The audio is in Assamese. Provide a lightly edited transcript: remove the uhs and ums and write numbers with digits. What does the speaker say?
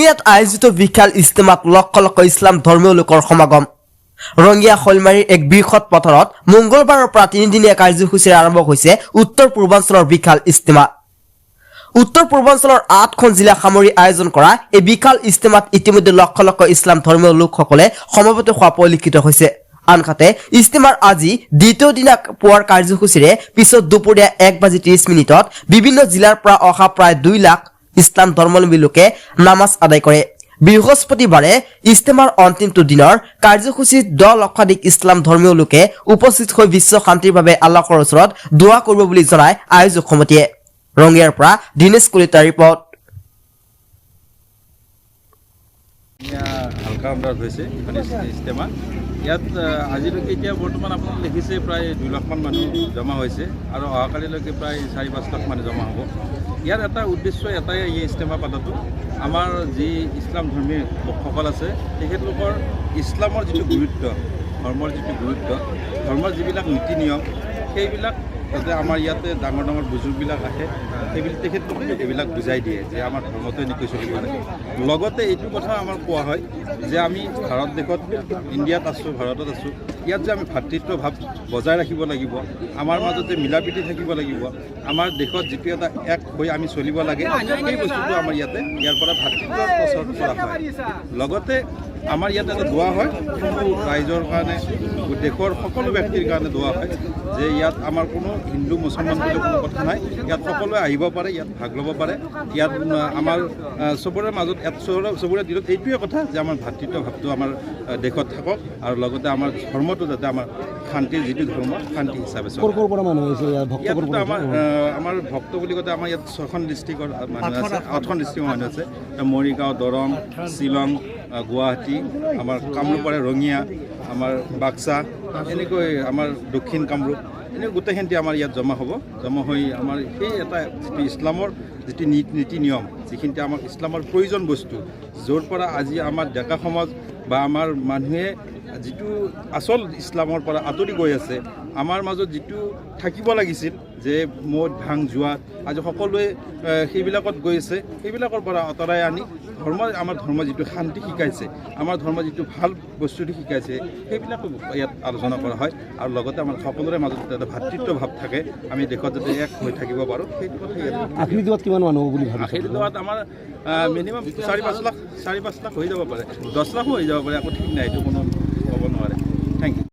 ৰঙিয়াত আয়োজিত বিশাল ইস্তেমাত লক্ষ লক্ষ ইছলাম ধৰ্মীয় লোকৰ সমাগম ৰঙিয়া শৈলমাৰীৰ এক বৃহৎ পথাৰত মঙলবাৰৰ পৰা 3 দিনীয়া কাৰ্যসূচীৰে আৰম্ভ হৈছে উত্তৰ পূৰ্বাঞ্চলৰ বিশাল ইস্তেমা উত্তৰ পূৰ্বাঞ্চলৰ 8খন জিলা সামৰি আয়োজন কৰা এই বিশাল ইস্তেমাত ইতিমধ্যে লক্ষ লক্ষ ইছলাম ধৰ্মীয় লোকসকলে সমবেত হোৱা পৰিলক্ষিত হৈছে আনহাতে ইস্তেমাৰ আজি দ্বিতীয় দিনা পুৱাৰ কাৰ্যসূচীৰে পিছত দুপৰীয়া 1:30 বিভিন্ন জিলাৰ পৰা অহা প্ৰায় 2 লাখ ইছলাম ধৰ্মাৱলম্বী লোকে নামাজ আদায় কৰে বৃহস্পতিবাৰে ইস্তেমাৰ অন্তিমটো দিনৰ কাৰ্যসূচীত 10 লক্ষাধিক ইছলাম ধৰ্মীয় লোকে উপস্থিত হৈ বিশ্ব শান্তিৰ বাবে আল্লাহৰ ওচৰত দোৱা কৰিব বুলি জনায় আয়োজক সমিতিয়ে ৰঙিয়াৰ পৰা দিনেশ কলিতাৰ ৰিপৰ্ট হালকা আমদাৰ হৈছে ইস্তেমা ইয়াত আজিলৈকে এতিয়া বৰ্তমান আপোনালোকে দেখিছে প্ৰায় 2 লাখমান মানুহ জমা হৈছে আৰু অহাকালিলৈকে প্ৰায় 4-5 লাখ মানুহ জমা হ'ব ইয়াৰ এটা উদ্দেশ্য এটাই এই ইস্তেমা পাতাটো আমাৰ যি ইছলাম ধৰ্মী লোকসকল আছে তেখেতলোকৰ ইছলামৰ যিটো গুৰুত্ব ধৰ্মৰ যিটো গুৰুত্ব ধৰ্মৰ যিবিলাক নীতি নিয়ম সেইবিলাক যাতে আমাৰ ইয়াতে ডাঙৰ ডাঙৰ বুজুৰ্গবিলাক আহে সেইবিলাক তেখেতলোকে এইবিলাক বুজাই দিয়ে যে আমাৰ ধৰ্মটো এনেকৈ চলিব লাগে লগতে এইটো কথা আমাৰ কোৱা হয় যে আমি ভাৰত দেশত ইণ্ডিয়াত আছোঁ ভাৰতত আছোঁ ইয়াত যে আমি ভাতৃত্ব ভাৱ বজাই ৰাখিব লাগিব আমাৰ মাজতে মিলাপ্ৰীতি থাকিব লাগিব আমাৰ দেশত যিটো এটা এক হৈ আমি চলিব লাগে সেই বস্তুটো আমাৰ ইয়াৰ পৰা ভাতৃত্বৰ প্ৰচাৰ কৰা হয় লগতে আমাৰ ইয়াতে এটা দোৱা হয় ৰাইজৰ কাৰণে দেশৰ সকলো ব্যক্তিৰ কাৰণে দোৱা হয় যে ইয়াত আমাৰ কোনো হিন্দু মুছলমান বুলি কোনো কথা নাই ইয়াত সকলোৱে আহিব পাৰে ইয়াত ভাগ ল'ব পাৰে ইয়াত আমাৰ চবৰে মাজত চবৰে দিনত এইটোৱে কথা যে আমাৰ ভাতৃত্ব ভাৱটো আমাৰ দেশত থাকক আৰু লগতে আমাৰ ধৰ্মটো যাতে আমাৰ শান্তিৰ যিটো ধৰ্ম শান্তি হিচাপে আমাৰ ভক্ত বুলি কওঁতে আমাৰ ইয়াত 6খন ডিষ্ট্ৰিক্টৰ মানুহ আছে 8খন ডিষ্ট্ৰিক্টৰ মানুহ আছে মৰিগাঁও দৰং শ্বিলং গুৱাহাটী আমাৰ কামৰূপৰে ৰঙিয়া আমাৰ বাক্সা এনেকৈ আমাৰ দক্ষিণ কামৰূপ এনে গোটেইখিনি আমাৰ ইয়াত জমা হ'ব জমা হৈ আমাৰ সেই এটা যিটো ইছলামৰ যিটো নীতি নিয়ম যিখিনি আমাৰ ইছলামৰ প্ৰয়োজন বস্তু য'ৰ পৰা আজি আমাৰ ডেকা সমাজ বা আমাৰ মানুহে যিটো আচল ইছলামৰ পৰা আঁতৰি গৈ আছে আমাৰ মাজত যিটো থাকিব লাগিছিল যে মদ ভাং জোৱা আজি সকলোৱে সেইবিলাকত গৈ আছে সেইবিলাকৰ পৰা আঁতৰাই আনি আমাৰ ধৰ্ম যিটো শান্তি শিকাইছে আমাৰ ধৰ্ম যিটো ভাল বস্তুটো শিকাইছে সেইবিলাকো ইয়াত আলোচনা কৰা হয় আৰু লগতে আমাৰ সকলোৰে মাজত এটা ভাতৃত্ব ভাৱ থাকে আমি দেশত যাতে এক হৈ থাকিব পাৰোঁ সেইটো কথা ইয়াত আখৰি দোৱাত কিমান মানুহ হ'ব বুলি ভাবিছে আখৰি দোৱাত আমাৰ মিনিমাম 4-5 লাখ হৈ যাব পাৰে 10 লাখো হৈ যাব পাৰে একো ঠিক নাই এইটো কোনো ক'ব নোৱাৰে থেংক ইউ